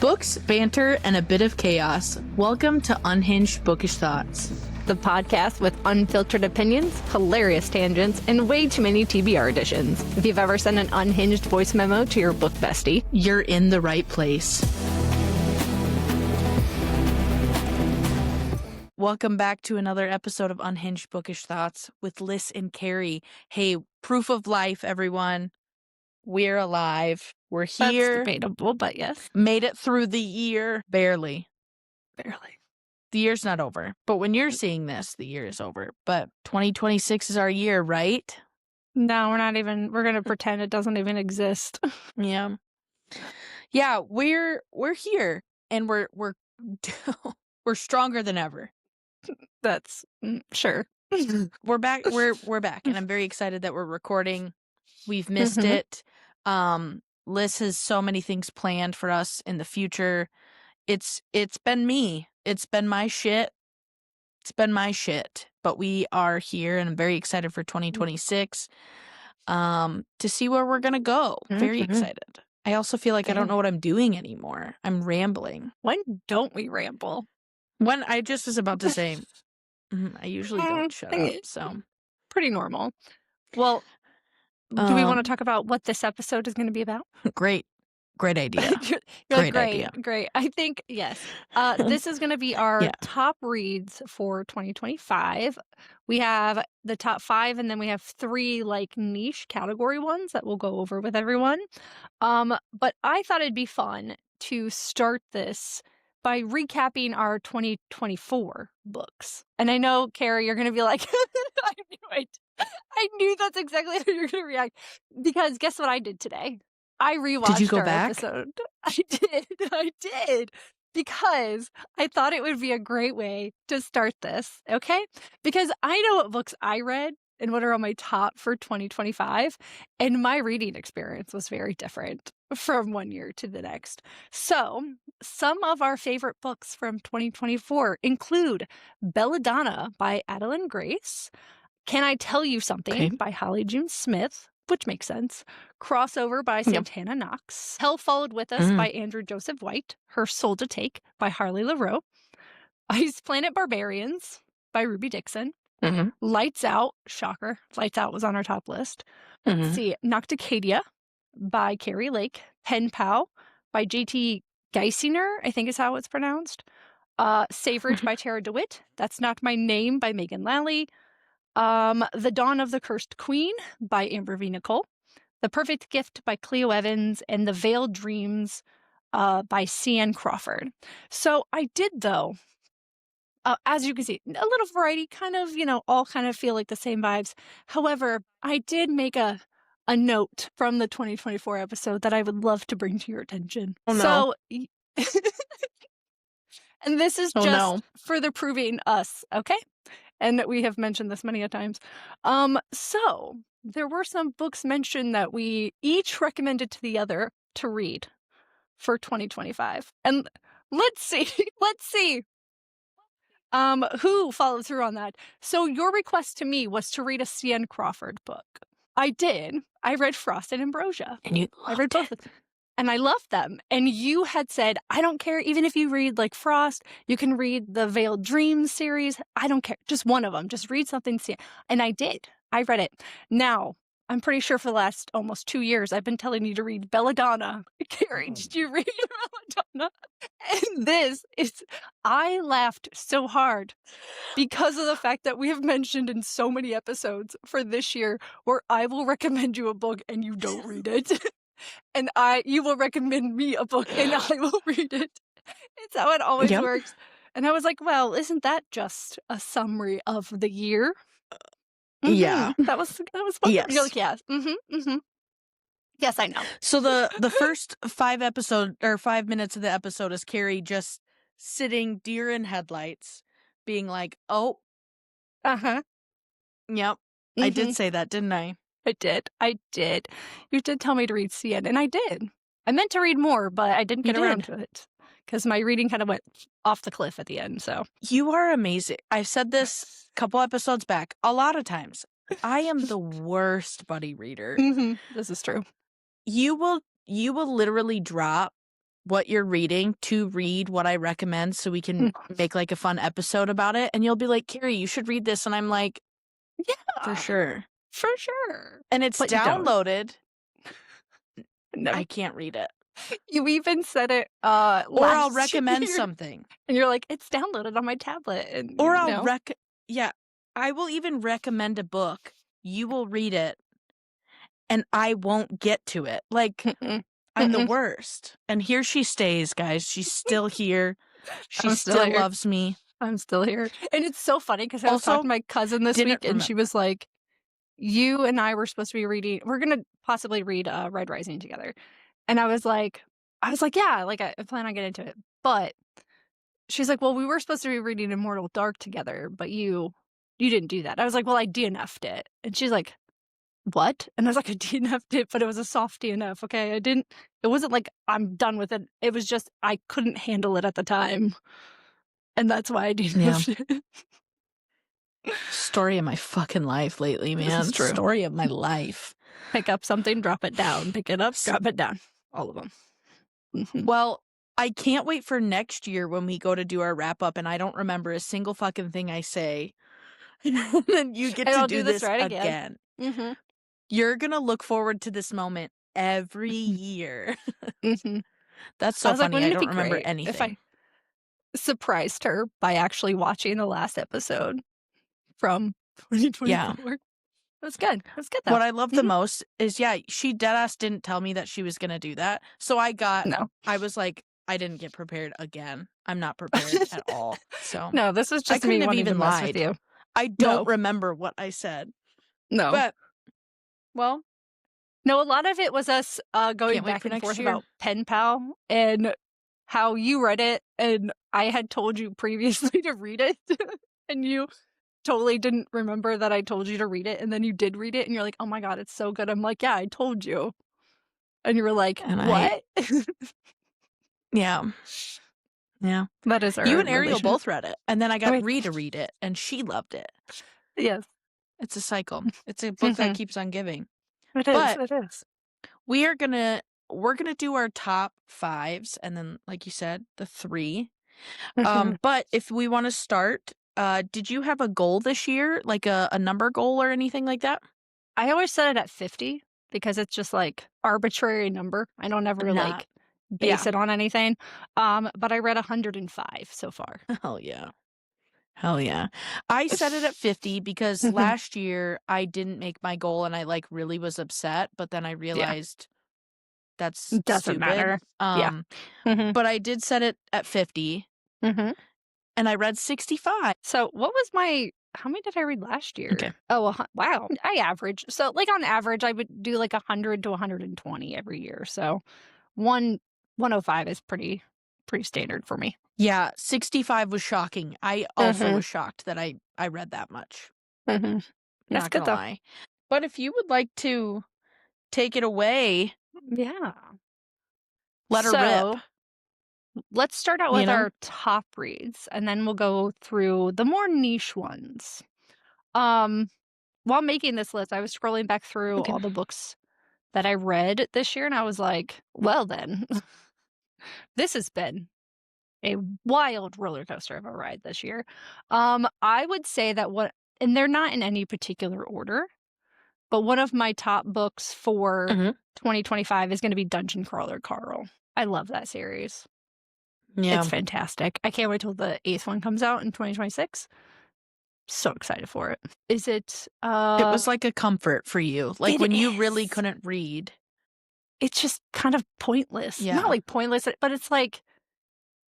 Books, banter, and a bit of chaos. Welcome to Unhinged Bookish Thoughts, the podcast with unfiltered opinions, hilarious tangents, and way too many TBR editions. If you've ever sent an unhinged voice memo to your book bestie, you're in the right place. Welcome back to another episode of Unhinged Bookish Thoughts with Liz and Carrie. Hey, proof of life, everyone. We're alive. We're here. That's debatable, but yes. Made it through the year. Barely. Barely. The year's not over. But when you're seeing this, the year is over. But 2026 is our year, right? No, we're going to pretend it doesn't even exist. Yeah. Yeah, we're here and we're we're stronger than ever. That's sure. We're back. We're back, and I'm very excited that we're recording. We've missed it. Liz has so many things planned for us in the future. It's been me. It's been my shit. It's been my shit. But we are here, and I'm very excited for 2026 to see where we're gonna go. Very excited. I also feel like I don't know what I'm doing anymore. I'm rambling. When don't we ramble? When I just was about to say, I usually don't shut up. So pretty normal. Well, do we want to talk about what this episode is going to be about? Great idea. Great idea. Great. I think, yes. This is going to be our top reads for 2025. We have the top 5, and then we have 3 like niche category ones that we'll go over with everyone. But I thought it'd be fun to start this by recapping our 2024 books. And I know, Carrie, you're going to be like, I knew it. I knew that's exactly how you're going to react. Because guess what I did today? I rewatched Did you go our back? episode. I did. Because I thought it would be a great way to start this, okay? Because I know what books I read and what are on my top for 2025. And my reading experience was very different from one year to the next. So some of our favorite books from 2024 include Belladonna by Adeline Grace, Can I Tell You Something by Holly June Smith, which makes sense, Crossover by Santana Knox, Hell Followed With Us by Andrew Joseph White, Her Soul to Take by Harley LaRoe, Ice Planet Barbarians by Ruby Dixon, Lights Out, shocker, Lights Out was on our top list. Let's see, Nocticadia by Carrie Lake, Pen Pal by J.T. Geisinger, I think is how it's pronounced, Savorage by Tara DeWitt, That's Not My Name by Megan Lally, The Dawn of the Cursed Queen by Amber V. Nicole, The Perfect Gift by Clio Evans, and The Veiled Dreams by C.N. Crawford. So I did, though, as you can see, a little variety, kind of, all kind of feel like the same vibes. However, I did make a note from the 2024 episode that I would love to bring to your attention. Oh, no. So, and this is just further proving us, okay? And we have mentioned this many a times. So there were some books mentioned that we each recommended to the other to read for 2025. And let's see who followed through on that. So your request to me was to read a C.N. Crawford book. I did. I read Frost and Ambrosia. And I read both of them. And I loved them. And you had said, I don't care. Even if you read like Frost, you can read the Veiled Dreams series. I don't care. Just one of them. Just read something. And I did. I read it. Now, I'm pretty sure for the last almost 2 years, I've been telling you to read Belladonna. Carrie, did you read Belladonna? And I laughed so hard because of the fact that we have mentioned in so many episodes for this year where I will recommend you a book and you don't read it. And you will recommend me a book and I will read it. It's how it always works. And I was like, well, isn't that just a summary of the year? Yeah. That was fun. Yes. You're like, yes. Yes, I know. So the first 5 minutes of the episode is Carrie just sitting deer in headlights, being like, oh. Yep. I did say that, didn't I? I did. You did tell me to read CN, and I did. I meant to read more, but I didn't get around to it because my reading kind of went off the cliff at the end. So you are amazing. I've said this a couple episodes back a lot of times. I am the worst buddy reader. This is true. You will literally drop what you're reading to read what I recommend so we can make like a fun episode about it. And you'll be like, Carrie, you should read this. And I'm like, yeah, for sure. For sure. And it's But you don't. downloaded. No. I can't read it. You even said it Or I'll last recommend year, something. and you're like, it's downloaded on my tablet. And Or I'll I will even recommend a book. You will read it, and I won't get to it. Like, I'm the worst. And here she stays, guys. She's still here. She still loves me. I'm still here. And it's so funny because I was talking to my cousin this week, and she was like, you and I were supposed to be reading, we're going to possibly read Red Rising together. And I was like, yeah, like I plan on getting into it. But she's like, well, we were supposed to be reading Immortal Dark together, but you didn't do that. I was like, well, I DNF'd it. And she's like, what? And I was like, I DNF'd it, but it was a soft DNF. Okay. It wasn't like I'm done with it. It was just, I couldn't handle it at the time. And that's why I DNF'd it. Story of my fucking life lately, man. This is true. Story of my life. Pick up something, drop it down. Pick it up, drop it down. All of them. Well, I can't wait for next year when we go to do our wrap up and I don't remember a single fucking thing I say. And then you get to do this right again. Mm-hmm. You're going to look forward to this moment every year. That's so funny. Like, I don't remember anything. If I surprised her by actually watching the last episode from 2024. Yeah. It was good. It was good, though. What I love the most is, she deadass didn't tell me that she was going to do that. So I was like, I didn't get prepared again. I'm not prepared at all. So no, this was just I me couldn't have even lied with you. I don't remember what I said. No. But, well. No, a lot of it was us going back and forth about Pen Pal and how you read it. And I had told you previously to read it. And you totally didn't remember that I told you to read it. And then you did read it. And you're like, oh my God, it's so good. I'm like, yeah, I told you. And you were like, what? Yeah. Yeah. That is our You and Ariel both read it. And then I got Ree to read it. And she loved it. Yes. It's a cycle. It's a book that keeps on giving. It is. We're gonna do our top 5s and then, like you said, the 3. But if we want to start, did you have a goal this year? Like a number goal or anything like that? I always set it at 50 because it's just like arbitrary number. I don't ever like base it on anything. But I read 105 so far. Hell yeah. I set it at 50 because last year I didn't make my goal and I like really was upset, but then I realized that's doesn't matter. But I did set it at 50. And I read 65. So what was how many did I read last year? Okay. Oh, wow. I average. So like on average, I would do like 100 to 120 every year. So 105 is pretty standard for me. Yeah, 65 was shocking. I also was shocked that I read that much. That's good though. Lie. But if you would like to take it away, let her rip. Let's start out with our top reads, and then we'll go through the more niche ones. While making this list, I was scrolling back through all the books that I read this year, and I was like, well then, this has been a wild roller coaster of a ride this year. I would say that and they're not in any particular order, but one of my top books for 2025 is going to be Dungeon Crawler Carl. I love that series. Yeah. It's fantastic. I can't wait till the 8th one comes out in 2026. So excited for it. Is it? It was like a comfort for you. Like when you really couldn't read. It's just kind of pointless. Yeah. Not like pointless, but it's like,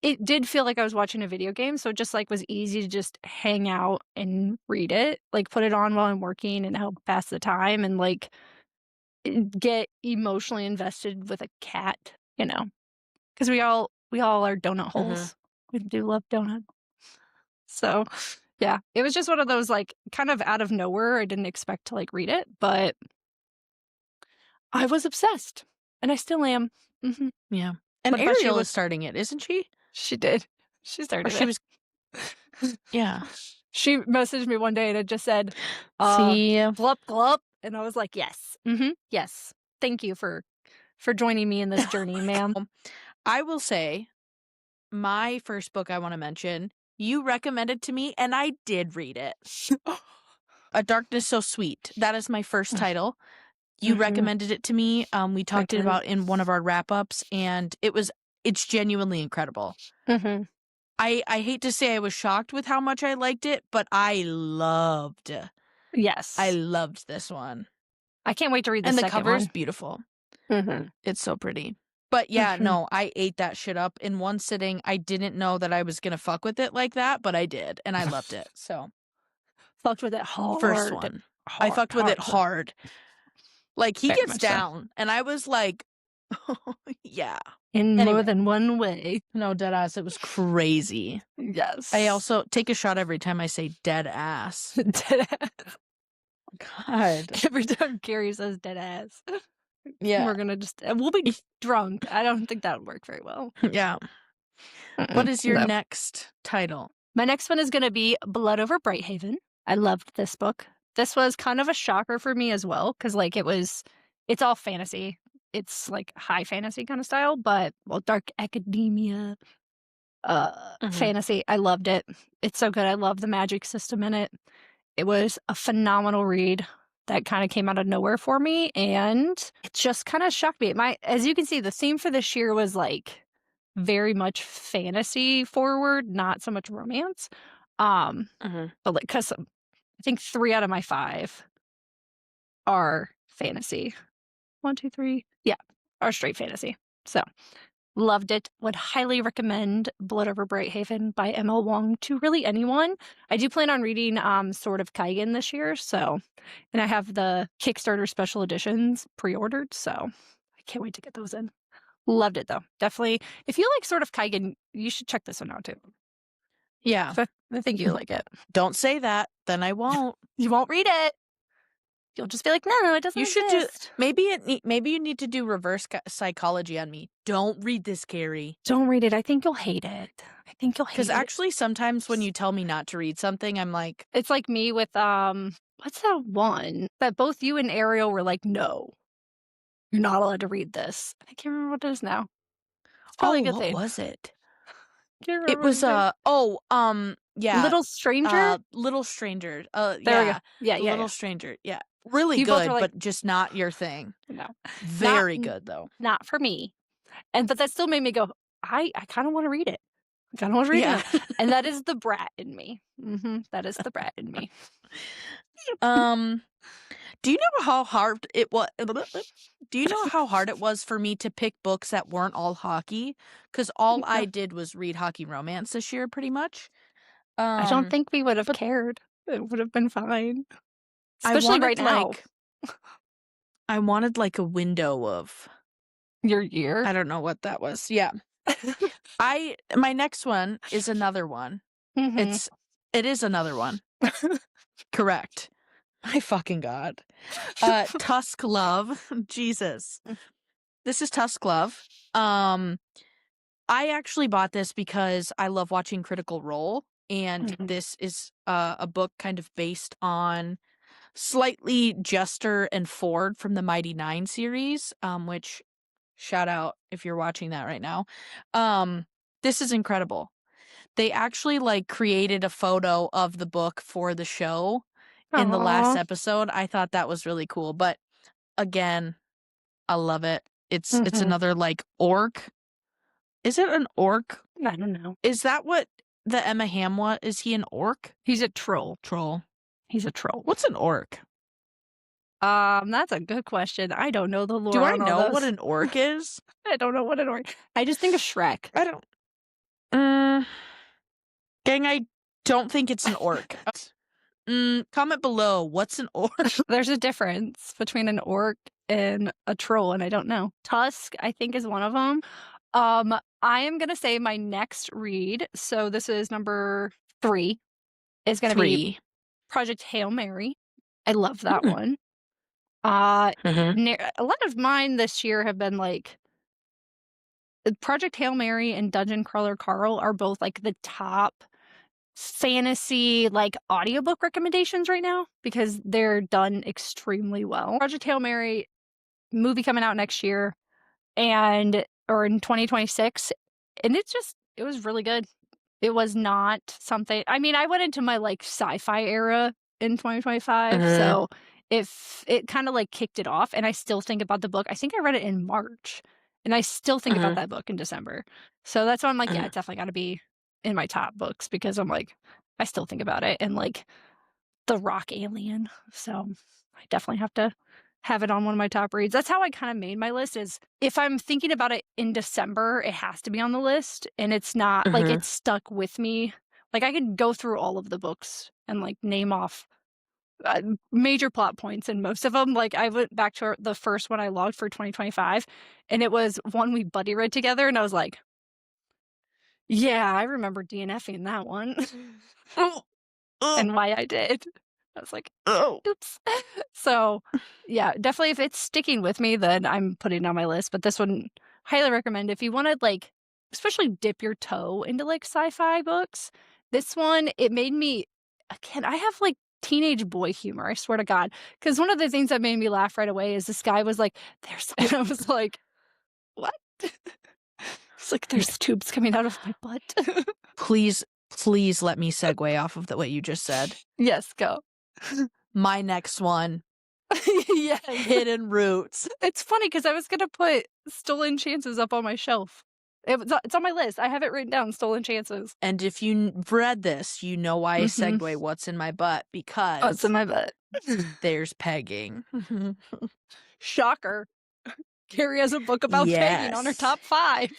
it did feel like I was watching a video game. So it just like was easy to just hang out and read it. Like put it on while I'm working and help pass the time and like get emotionally invested with a cat, because we all are donut holes. We do love donuts. So yeah, it was just one of those like kind of out of nowhere. I didn't expect to like read it, but I was obsessed and I still am. Yeah. And Ariel is starting it, isn't she? She did. She started it. She was. Yeah. She messaged me one day and it just said, see, glup, glup. And I was like, yes. Yes. Thank you for joining me in this journey, ma'am. I will say, my first book I want to mention, you recommended to me, and I did read it. A Darkness So Sweet. That is my first title. You recommended it to me. We talked it about in one of our wrap-ups, and it's genuinely incredible. I hate to say I was shocked with how much I liked it, but I loved this one. I can't wait to read the second one. And the cover's beautiful. It's so pretty. But yeah, no, I ate that shit up in one sitting. I didn't know that I was going to fuck with it like that, but I did, and I loved it. So, fucked with it hard. First one. I fucked with it hard. Like, he gets down, and I was like, yeah. In more than one way. No, dead ass. It was crazy. Yes. I also take a shot every time I say dead ass. Dead ass. God. Every time Carrie says dead ass. Yeah. We're gonna we'll be drunk. I don't think that would work very well. Yeah. What is your next title? My next one is gonna be Blood Over Brighthaven. I loved this book. This was kind of a shocker for me as well, because like it's all fantasy. It's like high fantasy kind of style, but dark academia fantasy. I loved it. It's so good. I love the magic system in it. It was a phenomenal read that kind of came out of nowhere for me, and it just kind of shocked me. As you can see, the theme for this year was like very much fantasy forward, not so much romance. But like, because I think 3 out of my 5 are fantasy. 1, 2, 3, yeah, are straight fantasy. So loved it. Would highly recommend Blood Over Brighthaven by M.L. Wong to really anyone. I do plan on reading Sword of Kaigen this year, and I have the Kickstarter special editions pre-ordered, so I can't wait to get those in. Loved it though. Definitely. If you like Sword of Kaigen, you should check this one out too. Yeah. I think you like it. Don't say that, then I won't. You won't read it. You'll just be like, no, it doesn't exist. Maybe you need to do reverse psychology on me. Don't read this, Carrie. Don't read it. I think you'll hate it. Because actually, sometimes when you tell me not to read something, I'm like... It's like me with, what's that one? That both you and Ariel were like, no, you're not allowed to read this. I can't remember what it is now. It's probably a good thing. What was it? Can't remember. It was, yeah. Little Stranger? Little Stranger. There we go. Yeah, Little Stranger. Yeah. Really you good, like, but just not your thing. No. Very good, though. Not for me. But that still made me go, I kind of want to read it. I kind of want to read it. And that is the brat in me. That is the brat in me. Do you know how hard it was? Do you know how hard it was for me to pick books that weren't all hockey? Because all I did was read hockey romance this year, pretty much. I don't think we would have cared. It would have been fine. Especially right now. I wanted like a window of your year. I don't know what that was. Yeah. My next one is another one. It is another one. Correct. My fucking God. Tusk Love. Jesus. This is Tusk Love. I actually bought this because I love watching Critical Role, and this is a book kind of based on slightly Jester and Ford from the Mighty Nine series, which, shout out if you're watching that right now. This is incredible. They actually like created a photo of the book for the show in the last episode. I thought that was really cool, but again, I love it. It's another like orc. Is it an orc? I don't know. Is that what the Emma Hamm was? Is he an orc? He's a troll. He's a troll. What's an orc? That's a good question. I don't know the lore. Do I know what an orc is? I don't know what an orc. I just think of Shrek. I don't. Gang, I don't think it's an orc. Comment below. What's an orc? There's a difference between an orc and a troll, and I don't know. Tusk, I think, is one of them. I am gonna say my next read. So this is number 3. Is gonna be Project Hail Mary. I love that one. A lot of mine this year have been like Project Hail Mary and Dungeon Crawler Carl are both like the top fantasy like audiobook recommendations right now because they're done extremely well. Project Hail Mary movie coming out next year, and or in 2026, and it was really good. It was not something. I mean, I went into my like sci-fi era in 2025, so if it kind of like kicked it off, and I still think about the book. I think I read it in March, and I still think about that book in December. So that's why I'm like, yeah, it's definitely got to be in my top books because I'm like, I still think about it and like the rock alien. So I definitely have to have it on one of my top reads. That's how I kind of made my list, is if I'm thinking about it in December, it has to be on the list, and it's not like it's stuck with me. Like I could go through all of the books and like name off major plot points, and most of them, like I went back to the first one I logged for 2025, and it was one we buddy read together, and I was like, yeah, I remember DNFing that one. And why I did. I was like, oops. So, yeah, definitely if it's sticking with me, then I'm putting it on my list. But this one, highly recommend if you want to, like, especially dip your toe into, like, sci-fi books. This one, it made me, again, I have, like, teenage boy humor, I swear to God. Because one of the things that made me laugh right away is this guy was like, and I was like, what? It's like, there's tubes coming out of my butt. Please let me segue off of what you just said. Yes, go. My next one. Yes. Hidden Roots. It's funny because I was going to put Stolen Chances up on my shelf. It's on my list. I have it written down, Stolen Chances. And if you read this, you know why I segue what's in my butt, because what's in my butt? There's pegging. Shocker. Carrie has a book about pegging on her top 5.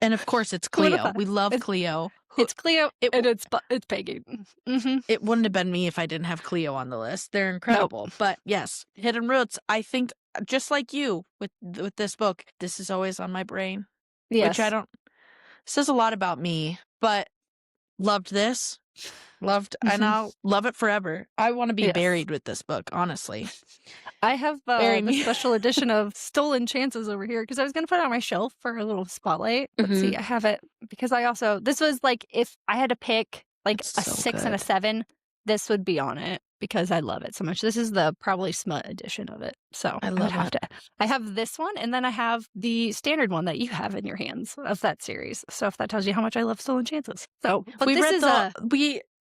And of course, it's Clio. We love Clio. It's Clio, and it's pegging. It wouldn't have been me if I didn't have Clio on the list. They're incredible. Nope. But yes, Hidden Roots, I think, just like you with this book, this is always on my brain. Yes. Which says a lot about me, but loved this. And I'll love it forever. I want to be buried with this book, honestly. I have the special edition of Stolen Chances over here because I was going to put it on my shelf for a little spotlight. Let's see, I have it because this was like, if I had to pick like a 6 and a 7, this would be on it because I love it so much. This is the probably smut edition of it. So I would have to. I have this one, and then I have the standard one that you have in your hands of that series. So if that tells you how much I love Stolen Chances. So, but we this read is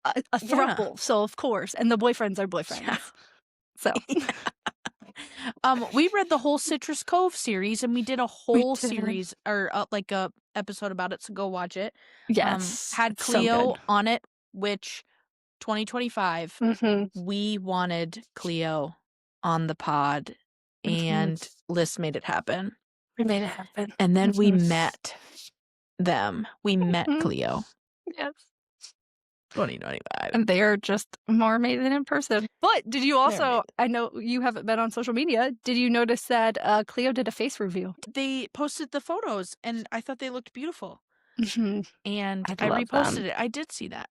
a throuple, so of course, and the boyfriends are boyfriends. Yeah. So, we read the whole Citrus Cove series, and we did a whole series or like a episode about it. So go watch it. Yes, had Clio on it, which 2025 we wanted Clio on the pod, and Liz made it happen. We made it happen, and then we met them. We met Clio. Yes. 2025. And they are just more amazing in person. But did you also, I know you haven't been on social media, did you notice that Clio did a face reveal? They posted the photos, and I thought they looked beautiful. And I reposted it. I did see that.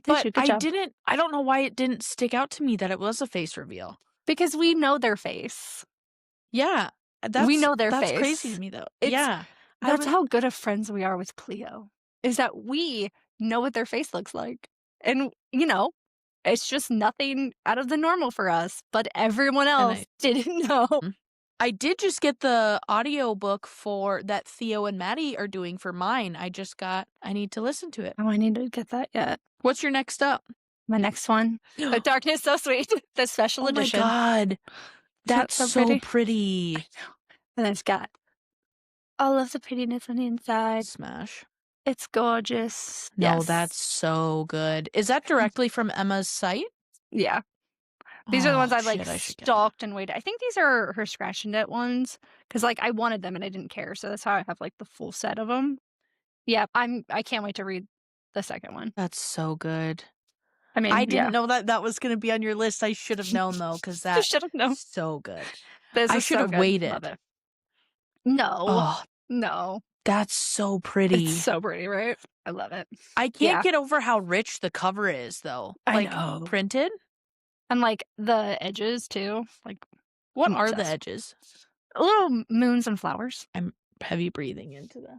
But I don't know why it didn't stick out to me that it was a face reveal. Because we know their face. Yeah. We know their face. That's crazy to me, though. That's how good of friends we are with Clio, is that we know what their face looks like. And, it's just nothing out of the normal for us, but everyone else didn't know. I did just get the audiobook for that Theo and Maddie are doing for mine. I need to listen to it. Oh, I need to get that yet. What's your next up? My next one, A Darkness So Sweet, the special edition. Oh my God. That's so pretty. And it's got all of the prettiness on the inside. Smash. It's gorgeous. No, that's so good. Is that directly from Emma's site? Yeah. These are the ones I stalked and waited. I think these are her scratch and dent ones because I wanted them and I didn't care. So that's how I have the full set of them. Yeah, I can't wait to read the second one. That's so good. I mean, I didn't know that was going to be on your list. I should have known though, because that's so good. I should have waited. Love it. No, no. That's so pretty. It's so pretty, right? I love it. I can't get over how rich the cover is, though. I know. Printed. And the edges too. What are the edges? Little moons and flowers. I'm heavy breathing into that.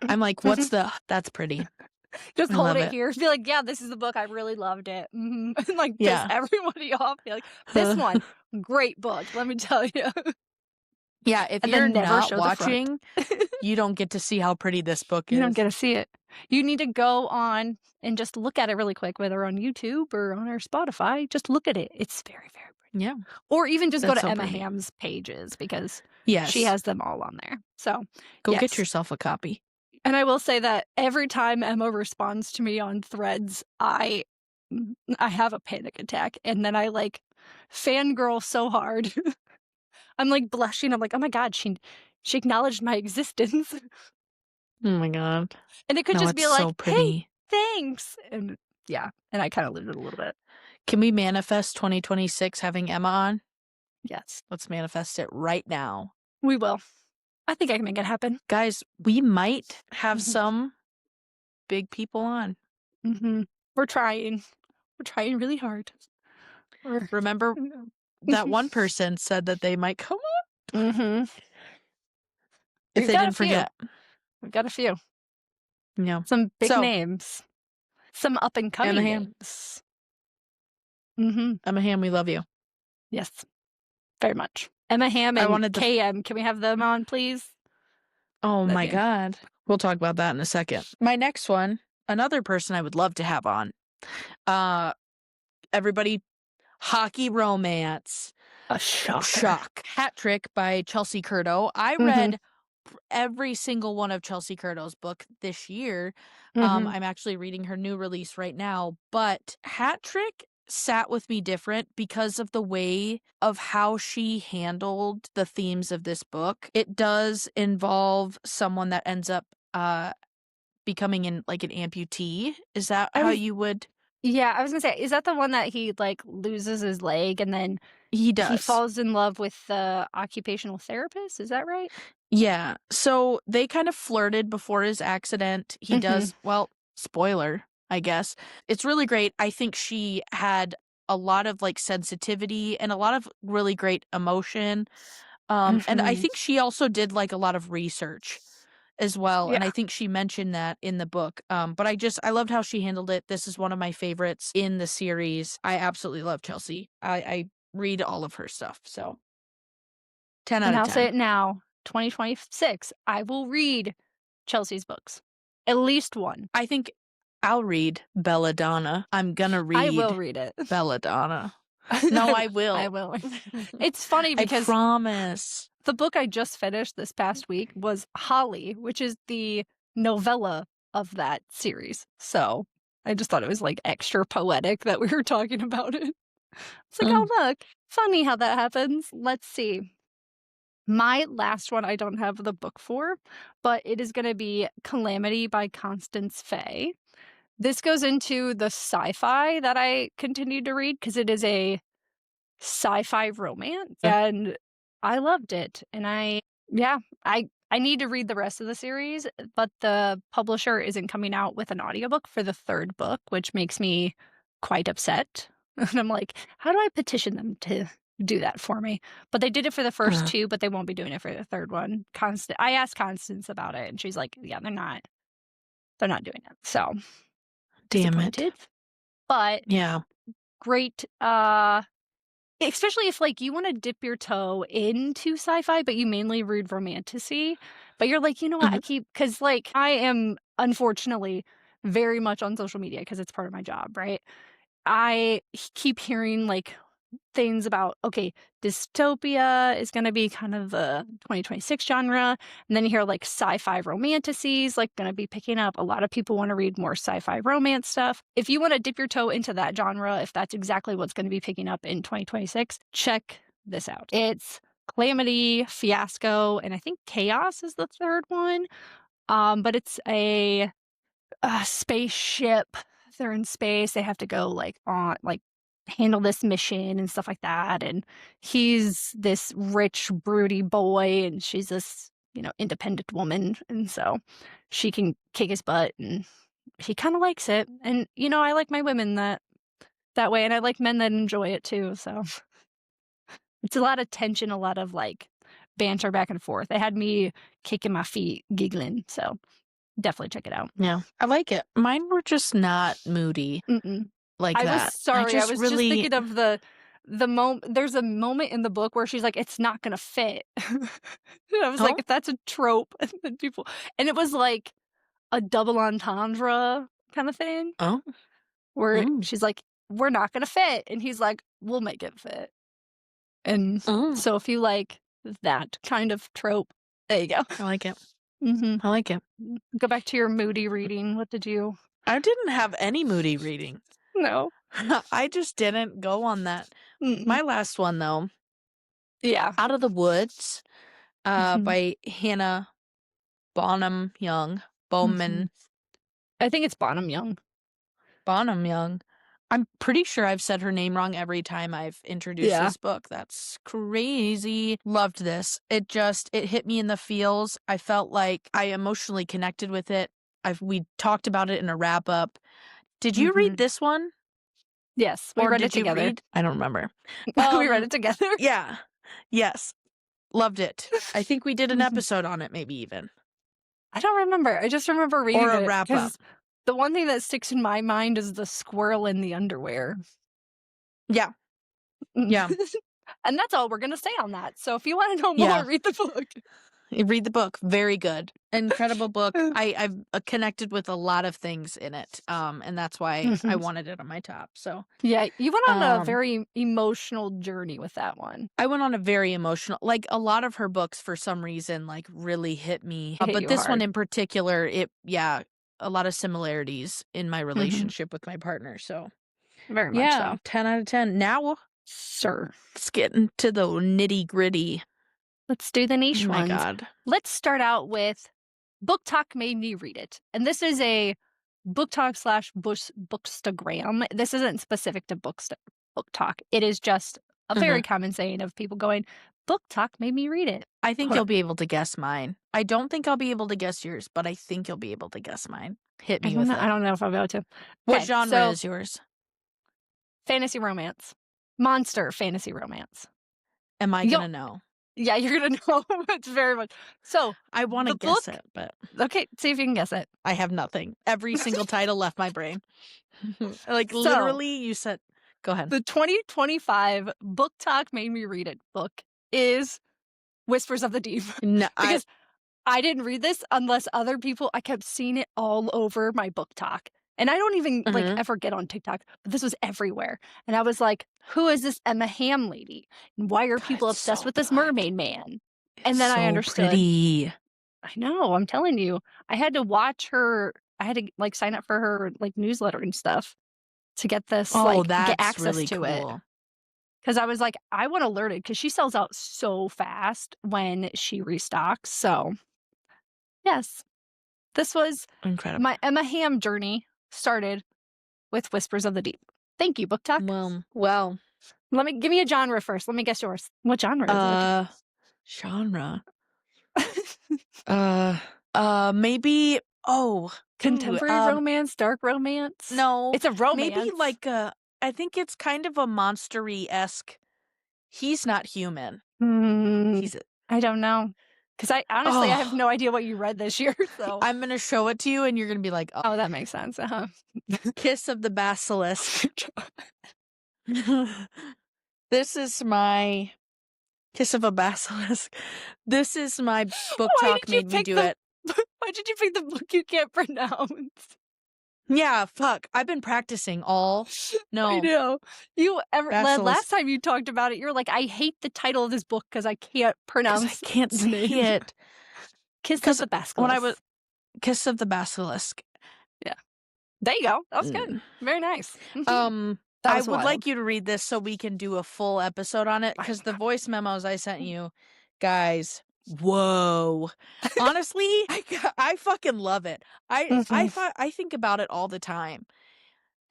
I'm like, what's that's pretty. Just hold it here. Be like, yeah, this is the book. I really loved it. And piss everybody off. Be like, this one, great book. Let me tell you. Yeah, if and you're then never not show the front. watching, you don't get to see how pretty this book You don't is. get to see it. You need to go on and just look at it really quick, whether on YouTube or on our Spotify. Just look at it. It's very, very pretty. Yeah. Or even just go That's to so Emma pretty. Hamm's pages because Yes. she has them all on there. So Go get yes. yourself a copy. And I will say that every time Emma responds to me on Threads, I have a panic attack, and then I like fangirl so hard. I'm like blushing. I'm like, oh my god, she acknowledged my existence. Oh my god. And it could No, just be it's like, so pretty. hey, thanks. And yeah, and I kind of lived it a little bit. Can we manifest 2026 having Emma on? Yes, Let's manifest it right now. we will. I think I can make it happen. Guys, we might have some big people on. We're trying. We're trying really hard. Remember that one person said that they might come on? If they didn't forget. We've got a few. Yeah. Some big names. Some up and coming Emma Hamm. names. Emma Hamm, we love you. Yes, very much. Emma Hamm and KM. Can we have them on, please? Oh my god. We'll talk about that in a second. My next one, another person I would love to have on. Everybody, hockey romance. A shocker. Shock. Hat Trick by Chelsea Curto. I read every single one of Chelsea Curto's book this year. I'm actually reading her new release right now, but Hat Trick sat with me different because of the way of how she handled the themes of this book. It does involve someone that ends up becoming an amputee. Is that how you would? Yeah, I was gonna say, is that the one that he like loses his leg and then he falls in love with the occupational therapist? Is that right? Yeah. So they kind of flirted before his accident. He does, well, spoiler, I guess. It's really great. I think she had a lot of like sensitivity and a lot of really great emotion. And I think she also did like a lot of research as well. Yeah. And I think she mentioned that in the book. But I loved how she handled it. This is one of my favorites in the series. I absolutely love Chelsea. I read all of her stuff. So 10 out of 10. And I'll say it now. 2026, I will read Chelsea's books. At least one. I think I'll read Belladonna. I'm gonna read. I will read it. Belladonna. No, I will. I will. It's funny because I promise. The book I just finished this past week was Holly, which is the novella of that series. So I just thought it was like extra poetic that we were talking about it. It's like, oh look, funny how that happens. Let's see. My last one I don't have the book for, but it is going to be Calamity by Constance Fay. This goes into the sci-fi that I continued to read because it is a sci-fi romance, and I loved it. And I need to read the rest of the series, but the publisher isn't coming out with an audiobook for the third book, which makes me quite upset. And I'm like, how do I petition them to do that for me? But they did it for the first two, but they won't be doing it for the third one. I asked Constance about it, and she's like, yeah, they're not doing it. So damn it. But yeah, great. Especially if like you want to dip your toe into sci-fi, but you mainly read romantasy, but you're like, you know what, because like I am unfortunately very much on social media because it's part of my job, right? I keep hearing like things about, okay, dystopia is going to be kind of the 2026 genre. And then you hear like sci-fi romantasies, like going to be picking up. A lot of people want to read more sci-fi romance stuff. If you want to dip your toe into that genre, if that's exactly what's going to be picking up in 2026, check this out. It's Calamity, Fiasco, and I think Chaos is the third one. But it's a spaceship. They're in space. They have to go like on like handle this mission and stuff like that. And he's this rich, broody boy, and she's this, independent woman. And so she can kick his butt, and he kind of likes it. And, I like my women that way, and I like men that enjoy it too. So it's a lot of tension, a lot of like banter back and forth. They had me kicking my feet, giggling. So definitely check it out. Yeah, I like it. Mine were just not moody. Like I that. was sorry. I was just thinking of the there's a moment in the book where she's like, it's not gonna fit. And I was like, Oh. if that's a trope, and then and it was like a double entendre kind of thing Oh. where Mm. she's like, we're not gonna fit, and he's like, we'll make it fit. And so if you like that kind of trope, there you go. I like it. Mm-hmm. I like it. Go back to your moody reading. What did you? I didn't have any moody reading. No. I just didn't go on that. Mm-mm. My last one, though. Yeah. Out of the Woods by Hannah Bonam-Young. Bowman. I think it's Bonam-Young. Bonam-Young. I'm pretty sure I've said her name wrong every time I've introduced this book. That's crazy. Loved this. It hit me in the feels. I felt like I emotionally connected with it. We talked about it in a wrap up. Did you read this one? Yes, we read it together. I don't remember. We read it together. Yeah. Yes. Loved it. I think we did an episode on it, maybe even. I don't remember. I just remember reading or a it. wrap up. The one thing that sticks in my mind is the squirrel in the underwear. Yeah. Yeah. And that's all we're going to say on that. So if you want to know more, read the book. Read the book. Very good. Incredible book. I've connected with a lot of things in it. And that's why I wanted it on my top. So yeah, you went on a very emotional journey with that one. I went on a very emotional, like a lot of her books for some reason, like really hit me. But this one in particular, a lot of similarities in my relationship with my partner. So very much so. 10 out of 10. Now, sir, let's get into the nitty gritty. Let's do the niche ones. Oh my God. Let's start out with BookTok Made Me Read It. And this is a BookTok / Bookstagram. This isn't specific to BookTok. It is just a very common saying of people going, BookTok made me read it. I think you'll be able to guess mine. I don't think I'll be able to guess yours, but I think you'll be able to guess mine. Hit me with it. I don't know if I'll be able to. What genre is yours? Fantasy romance. Monster fantasy romance. Am I going to know? Yeah, you're going to know. It's very much. So I want to guess it, but. Okay, see if you can guess it. I have nothing. Every single title left my brain. Like literally, you said. Go ahead. The 2025 BookTok Made Me Read It book is Whispers of the Deep. No, because I didn't read this unless other people, I kept seeing it all over my BookTok. And I don't even like ever get on TikTok, but this was everywhere. And I was like, who is this Emma Hamm lady? And why are people obsessed with this mermaid man? And then I understood. Pretty. I know, I'm telling you. I had to watch her. I had to like sign up for her like newsletter and stuff to get this get access really to cool. it. Because I was like, I want to learn it because she sells out so fast when she restocks. So, yes, this was incredible. My Emma Hamm journey started with Whispers of the Deep. Thank you, BookTok. Well, give me a genre first. Let me guess yours. What genre is it? Maybe contemporary romance, dark romance. No, it's a romance. Maybe like I think it's kind of a monstery-esque. He's not human. I don't know. Because I honestly I have no idea what you read this year. So I'm going to show it to you and you're going to be like, oh, that makes sense. Kiss of the Basilisk. This is my Kiss of a Basilisk. This is my BookTok made me do it. Why did you pick the book you can't pronounce? Yeah, fuck. I've been practicing all. No. I know. Last time you talked about it, you're like, I hate the title of this book because I can't pronounce I can't say it. Kiss of the Basilisk. Kiss of the Basilisk. Yeah. There you go. That was good. Very nice. I would like you to read this so we can do a full episode on it because the voice memos I sent you, guys, whoa. Honestly, I fucking love it. I think about it all the time.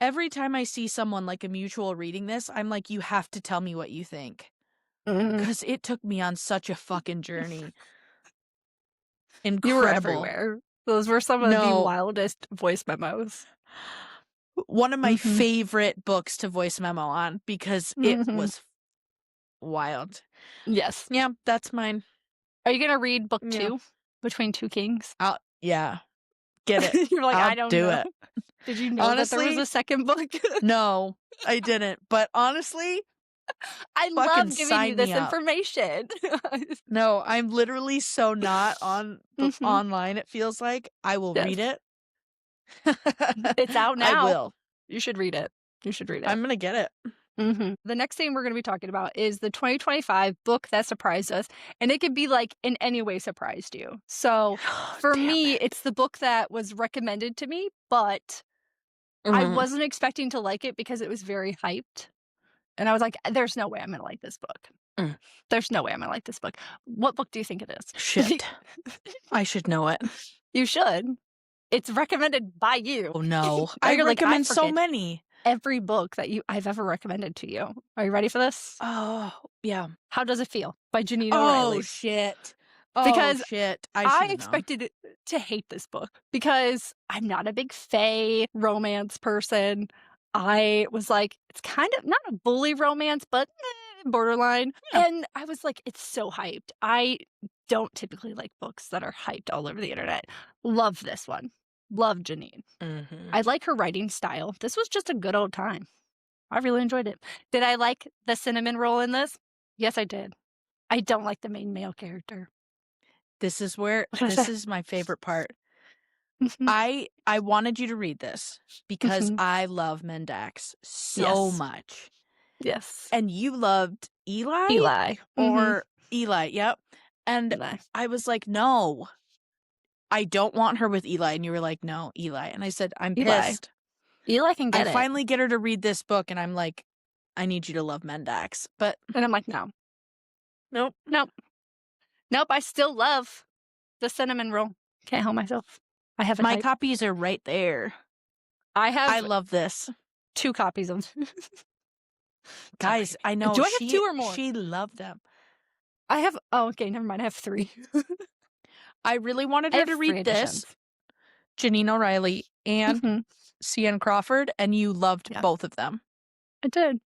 Every time I see someone like a mutual reading this, I'm like, you have to tell me what you think. Because it took me on such a fucking journey. Incredible. You were everywhere. Those were some of the wildest voice memos. One of my favorite books to voice memo on because it was wild. Yes. Yeah, that's mine. Are you going to read book 2, Between Two Kings? Yeah. Get it. You're like, I don't know. It. Did you know that there was a second book? No, I didn't. But honestly, I Fucking love giving you sign me this up. information. No, I'm literally so not on the online, it feels like. I will read Yes. it. It's out I now. will. You should read it. You should read it. I'm gonna get it. The next thing we're going to be talking about is the 2025 book that surprised us. And it could be like in any way surprised you. So for Damn me, it. it's the book that was recommended to me, but I Mhm. wasn't expecting to like it because it was very hyped. And I was like, there's no way I'm going to like this book. Mm. There's no way I'm going to like this book. What book do you think it is? Shit. I should know it. You should. It's recommended by you. Oh no. Now I you're like, I recommend so forget many. every book that I've ever recommended to you. Are you ready for this? Oh, yeah. How Does It Feel by Jeneane Oh O'Reilly. shit. Oh Because shit. I I should have known. expected to hate this book because I'm not a big fae romance person. I was like, it's kind of not a bully romance, but borderline. Yeah. And I was like, it's so hyped. I don't typically like books that are hyped all over the internet. Love this one. Love Jeneane. Mhm. I like her writing style. This was just a good old time. I really enjoyed it. Did I like the cinnamon roll in this? Yes, I did. I don't like the main male character. This is where What is this it? is my favorite part. Mhm. I wanted you to read this because Mhm. I love Mendax so Yes. much. Yes. And you loved Eli? Eli. Or Eli, yep. And Eli. I was like, no, I don't want her with Eli. And you were like, no, Eli. And I said, I'm Eli. pissed. Eli can I get it. finally get her to read this book, and I'm like, I need you to love Mendax. But And I'm like, no. nope. Nope. Nope. I still love the cinnamon roll. Can't help myself. I have a My type. copies are right there. I have I love this. 2 copies of Guys, I know Do I have 2 or more? she loved them. I have okay, never mind. I have 3. I really wanted I her have to 3 read this, editions. Jeneane O'Reilly and Mhm. C.N. Crawford, and you loved Yeah. both of them. I did.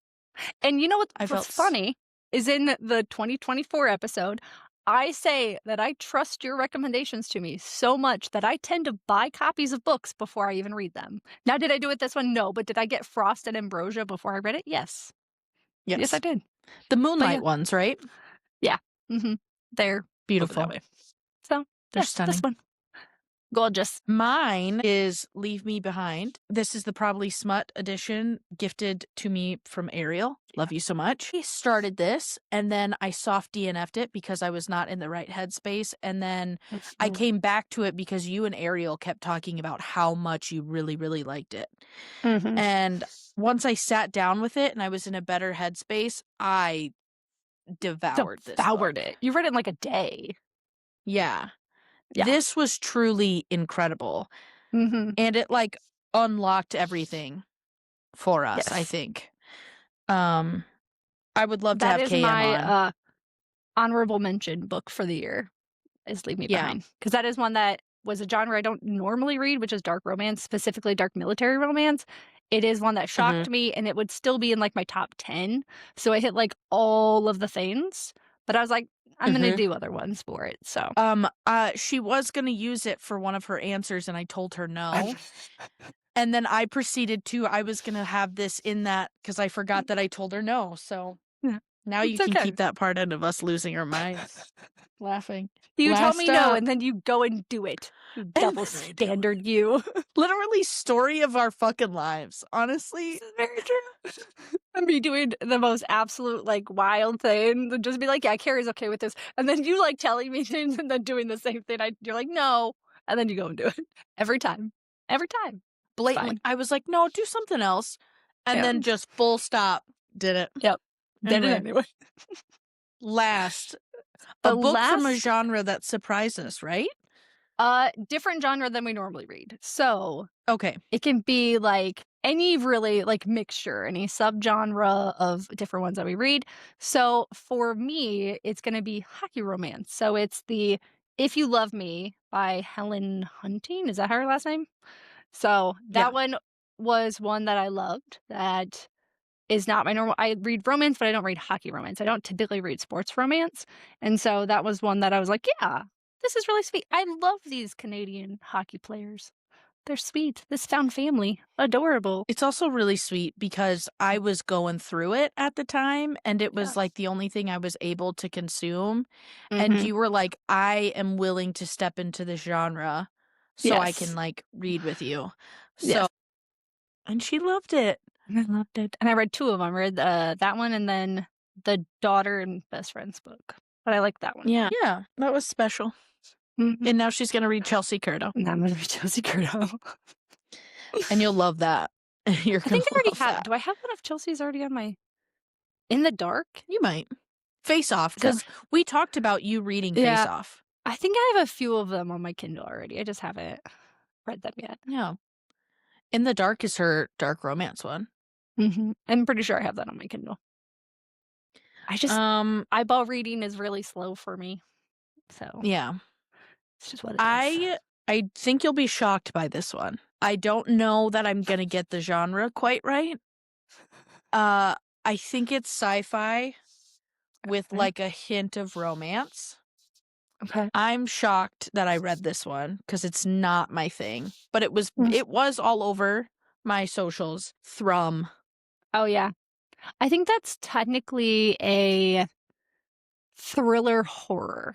And you know I felt what's funny is in the 2024 episode, I say that I trust your recommendations to me so much that I tend to buy copies of books before I even read them. Now, did I do it this one? No. But did I get Frost and Ambrosia before I read it? Yes. Yes, I did. The Moonlight yeah. ones, right? Yeah. They're Beautiful. that way. So, They're yeah, stunning. this one. Gorgeous. Mine is Leave Me Behind. This is the Probably Smut edition gifted to me from Ariel. Love you so much. I started this and then I soft DNF'd it because I was not in the right headspace. And then I came back to it because you and Ariel kept talking about how much you really, really liked it. And once I sat down with it and I was in a better headspace, I devoured this book. it. You read it in like a day. Yeah. Yeah. This was truly incredible. And it like unlocked everything for us, I Yes. think. I would love to That have is KM my on. honorable mention book for the year is Leave Me Behind. Because that is one that was a genre I don't normally read, which is dark romance, specifically dark military romance. It is one that shocked me, and it would still be in like my top 10. So I hit like all of the things. But I was like, I'm going to do other ones for it. So she was going to use it for one of her answers, and I told her no. And then I proceeded to, I was going to have this in that because I forgot that I told her no. So now you can keep that part out of us losing our minds. Laughing. You tell me no, and then you go and do it. You double standard, you. Literally story of our fucking lives, honestly. This is very true. And me doing the most absolute, like, wild thing. And just be like, yeah, Carrie's okay with this. And then you, like, telling me things and then doing the same thing. You're like, no. And then you go and do it. Every time. Every time. Blatantly. I was like, no, do something else. And then just full stop. Did it. Yep. Did it anyway. Last. A book from a genre that surprised us, right? Different genre than we normally read. So okay, it can be like any really like mixture, any subgenre of different ones that we read. So for me, it's going to be hockey romance. So it's the If You Love Me by Helen Hunting. Is that her last name? So that one was one that I loved. That is not my normal. I read romance, but I don't read hockey romance. I don't typically read sports romance. And so that was one that I was like, yeah, this is really sweet. I love these Canadian hockey players. They're sweet. This found family. Adorable. It's also really sweet because I was going through it at the time, and it was, like, the only thing I was able to consume, and Mhm. you were like, "I am willing to step into this genre so I can, Yes. like, read with you." Yes. So and she loved it. And I loved it. And I read 2 of them. I read, that one and then the daughter and best friend's book. But I like that one. Yeah, that was special. Mhm. And now she's gonna read Chelsea Curto, And I'm gonna read Chelsea Curto. and you'll love that. You're I gonna think I already love have. that. Do I have one of Chelsea's already on my In the Dark? You might. Face Off, So because we talked about you reading Face yeah, Off. I think I have a few of them on my Kindle already. I just haven't read them yet. Yeah. In the Dark is her dark romance one. Mhm. I'm pretty sure I have that on my Kindle. I just eyeball reading is really slow for me. So, Yeah. it's just what it is. I think you'll be shocked by this one. I don't know that I'm gonna get the genre quite right. I think it's sci-fi with, Okay. like, a hint of romance. Okay. I'm shocked that I read this one because it's not my thing, but it Mm. was all over my socials. Thrum. Oh, yeah. I think that's technically a thriller horror,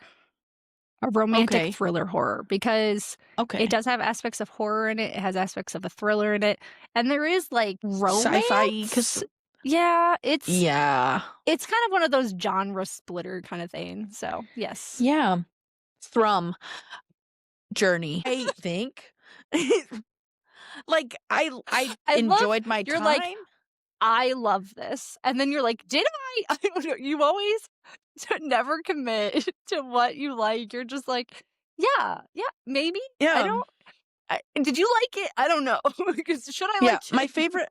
a romantic Okay. thriller horror, because Okay. it does have aspects of horror in it. It has aspects of a thriller in it, and there is, like, Sci-fi 'cause romance. Yeah, yeah. it's kind of one of those genre splitter kind of thing. So, yes. Yeah. Thrum. Journey. I think. Like, I I love enjoyed my you're like, time. "I love this," and then you're like, "Did I?" I don't know. You always never commit to what you like. You're just like, "Yeah, yeah, maybe." I Yeah. don't did you like it? I don't know. Because should I Yeah, like my it? favorite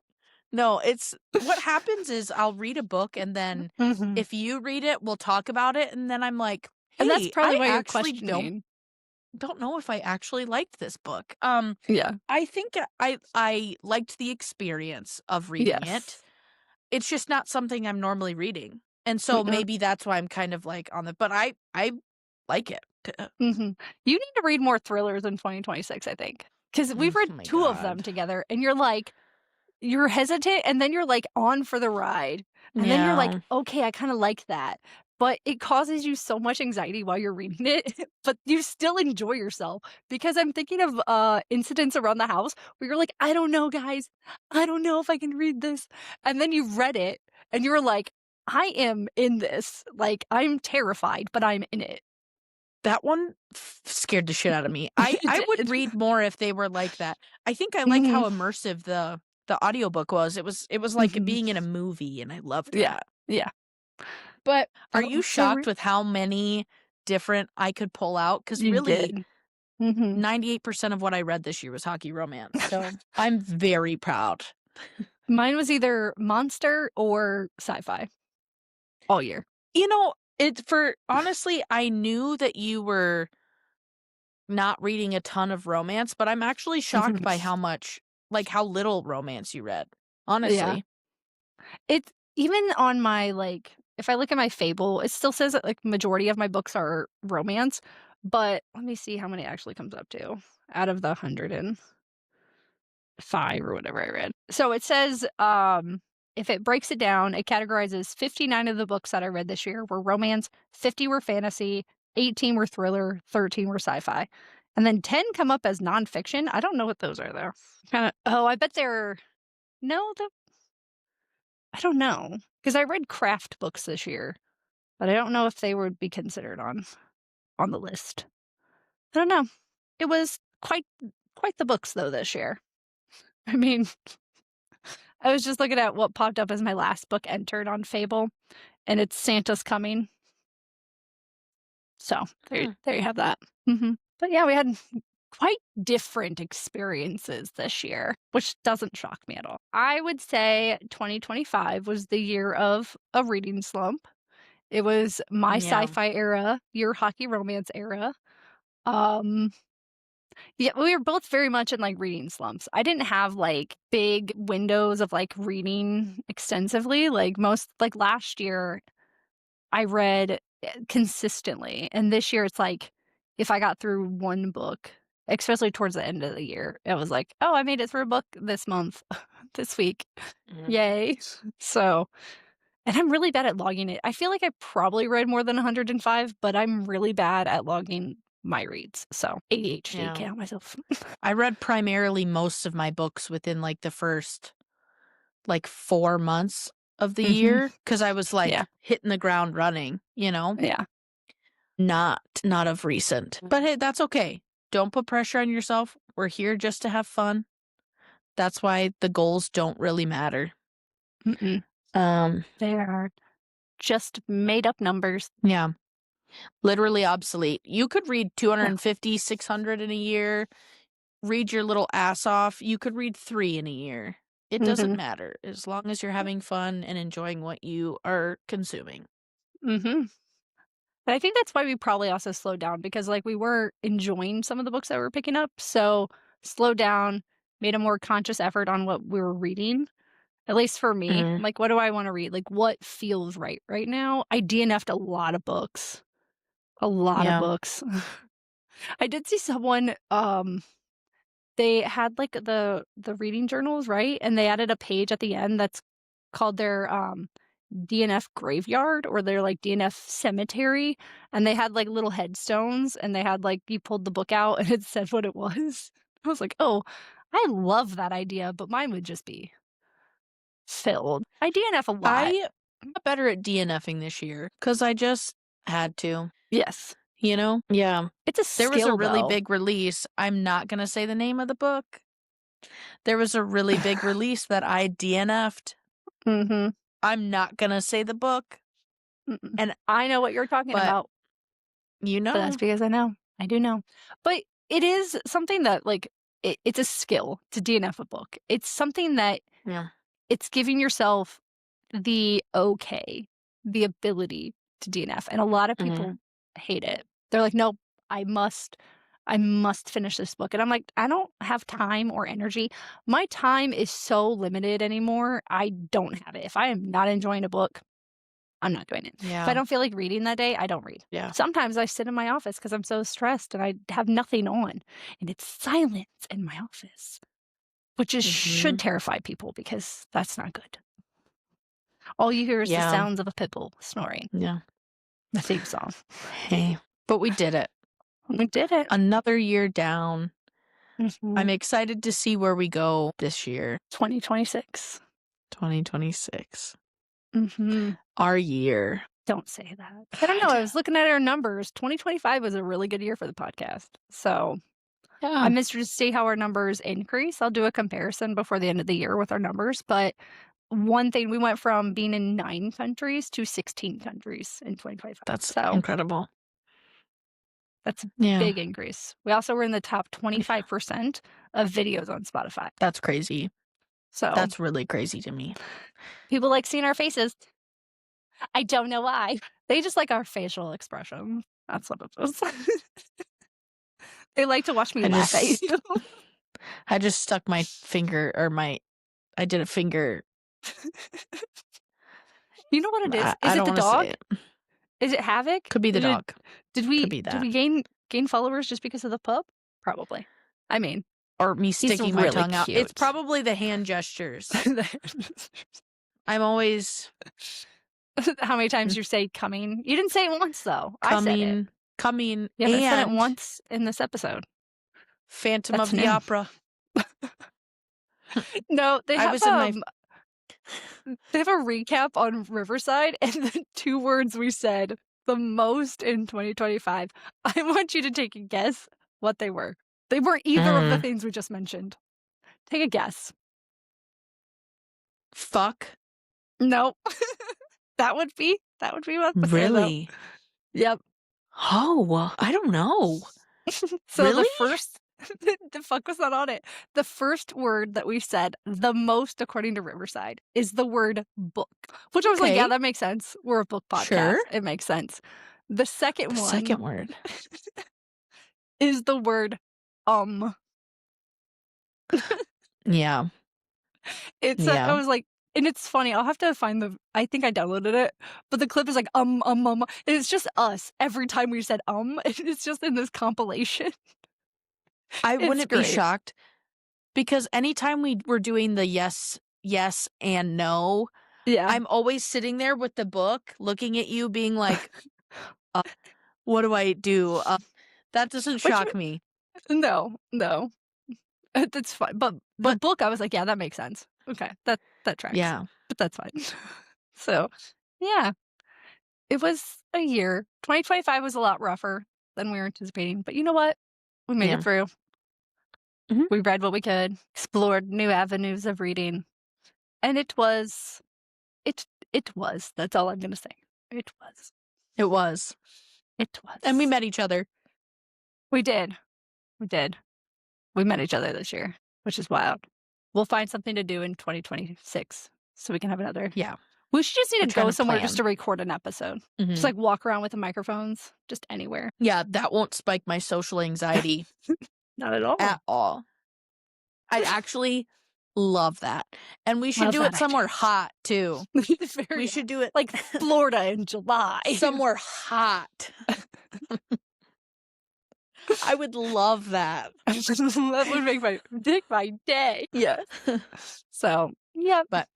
no, it's what happens is I'll read a book and then Mhm. if you read it, we'll talk about it, and then I'm like, And that's "Hey, probably I why you're actually don't questioning. don't know if I actually liked this book." Yeah. I think I liked the experience of reading it. Yes. It's just not something I'm normally reading, and so Mm-mm. maybe that's why I'm kind of, like, on the but I like it. Mhm. You need to read more thrillers in 2026, I think, because 'cause we've Oh read my 2 of them god. together, and you're like you're hesitant, and then you're, like, on for the ride, and then you're like, Yeah. "Okay, I kinda like that," but it causes you so much anxiety while you're reading it, but you still enjoy yourself, because I'm thinking of, incidents around the house where you're like, "I don't know, guys. I don't know if I can read this," and then you read it, and you're like, "I am in this. Like, I'm terrified, but I'm in it." That one scared the shit out of me. I It would did. read more if they were like that. I think I like Mhm. how immersive the audiobook was. It was like Mhm. being in a movie, and I loved Yeah. that. Yeah. But Are you so shocked with how many different I could pull out? Because you really, did. Mhm. 98% of what I read this year was hockey romance, so I'm very proud. Mine was either monster or sci-fi all year. You know, it for honestly, I knew that you were not reading a ton of romance, but I'm actually shocked Mhm. by how much like, how little romance you read, Yeah. honestly. It's even on my, like if I look at my Fable, it still says that, like, majority of my books are romance, but let me see how many it actually comes up to out of the 105 or whatever I read. So it says, if it breaks it down, it categorizes 59 of the books that I read this year were romance, 50 were fantasy, 18 were thriller, 13 were sci-fi. And then 10 come up as nonfiction. I don't know what those are though. Kinda I bet they're no, I don't know. Because I read craft books this year, but I don't know if they would be considered on the list. I don't know. It was quite the books though this year. I mean, I was just looking at what popped up as my last book entered on Fable, and it's Santa's Coming. So Hmm. there you have that. But yeah, we had quite different experiences this year, which doesn't shock me at all. I would say 2025 was the year of a reading slump. It was my Yeah. sci-fi era, your hockey romance era. Um, yeah, we were both very much in, like, reading slumps. I didn't have, like, big windows of, like, reading extensively, like, last year, I read, consistently, and this year, it's like, if I got through one book, especially towards the end of the year. It was like, oh, I made it through a book this month, this week. Yay. So, and I'm really bad at logging it. I feel like I probably read more than 105, but I'm really bad at logging my reads. So ADHD, can't help myself. I read primarily most of my books within like the first 4 months of the year, because I was hitting the ground running, Yeah. Not of recent. But hey, that's okay. Don't put pressure on yourself. We're here just to have fun. That's why the goals don't really matter. They are just made up numbers. Yeah. Literally obsolete. You could read 250, 600 in a year, read your little ass off. You could read 3 in a year. It doesn't matter as long as you're having fun and enjoying what you are consuming. But I think that's why we probably also slowed down, because like we were enjoying some of the books that we were picking up. So slowed down, made a more conscious effort on what we were reading. At least for me, I'm like, what do I want to read? Like, what feels right now? I DNF'd a lot of books. A lot of books. I did see someone, they had like the reading journals, right? And they added a page at the end that's called their DNF graveyard, or their like DNF cemetery. And they had like little headstones, and they had like, you pulled the book out and it said what it was. I was like, oh, I love that idea, but mine would just be filled. I DNF a lot. I got better at DNFing this year because I just had to. Yes. Yeah. It's a skill, there was a really though. big release. I'm not going to say the name of the book. There was a really big release that I DNF'd. I'm not going to say the book. And I know what you're talking about. You know. But that's because I know. I do know. But it is something that, like, it's a skill to DNF a book. It's something that it's giving yourself the ability to DNF. And a lot of people hate it. They're like, nope, I must finish this book. And I'm like, I don't have time or energy. My time is so limited anymore. I don't have it. If I am not enjoying a book, I'm not doing it. If I don't feel like reading that day, I don't read. Sometimes I sit in my office because I'm so stressed and I have nothing on, and it's silence in my office, which should terrify people, because that's not good. All you hear is the sounds of a pit bull snoring. Yeah. The theme song. Hey, but we did it. We did it. Another year down. I'm excited to see where we go this year. 2026. 2026. Our year. Don't say that. I don't know. I was looking at our numbers. 2025 was a really good year for the podcast. So I'm interested to see how our numbers increase. I'll do a comparison before the end of the year with our numbers. But one thing, we went from being in 9 countries to 16 countries in 2025. That's incredible. That's a big increase. We also were in the top 25% of videos on Spotify. That's crazy. So that's really crazy to me. People like seeing our faces. I don't know why. They just like our facial expression. That's what it is. They like to watch me laugh at you. I just stuck my finger, or I did a finger. You know what it is? Is it the dog? Is it Havoc? Could be the dog. Did we gain followers just because of the pup? Probably. I mean, or me sticking my tongue out. Cute. It's probably the hand gestures. I'm always. How many times you say coming? You didn't say it once, though. I said it. Coming. Yeah, I said it once in this episode. Phantom of the Opera. No, they have they have a recap on Riverside, and the 2 words we said the most in 2025. I want you to take a guess what they were. They weren't either of the things we just mentioned. Take a guess. Fuck. Nope. That would be what. Really? Yep. Oh, I don't know. So really? The first, the fuck was not on it. The first word that we said the most, according to Riverside, is the word book. Which I was like, yeah, that makes sense. We're a book podcast. Sure. It makes sense. The second word is the word Yeah. It's I was like, and it's funny. I'll have to find I think I downloaded it, but the clip is like and it's just us every time we said and it's just in this compilation. I It's wouldn't be great. shocked because anytime we were doing the yes and no, Yeah. I'm always sitting there with the book looking at you being like, what do I do? That doesn't Which shock me. no. That's fine. But the But book, I was like, yeah, that makes sense. Okay, that tracks. yeah, But that's fine. So, yeah, it was a year. 2025 was a lot rougher than we were anticipating. But you know what? We made Yeah. it through. Mhm. We read what we could, explored new avenues of reading, and it was. That's all I'm gonna say. It was. It was. It was. And we met each other. We did. We met each other this year, which is wild. We'll find something to do in 2026 so we can have another. Yeah. We should just need We're to trying go to somewhere plan. just to record an episode. Mhm. Just like walk around with the microphones, just anywhere. Yeah, that won't spike my social anxiety Not at all. at all. I'd actually love that. And we should Love do that it idea. somewhere hot too. Very We should do it like Florida in July. somewhere hot. I would love that. That would make my day. Yeah. So, yeah. But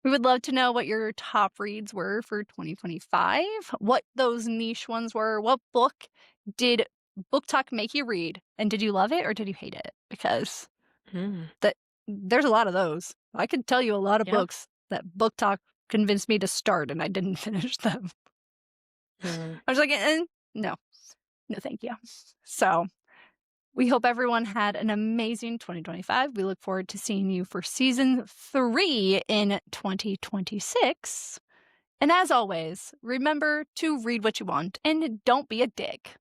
we would love to know what your top reads were for 2025, what those niche ones were, what book did BookTok make you read, and did you love it or did you hate it? Because there's a lot of those. I could tell you a lot of books that BookTok convinced me to start and I didn't finish them. I was like, no, thank you. So we hope everyone had an amazing 2025. We look forward to seeing you for season 3 in 2026. And as always, remember to read what you want and don't be a dick.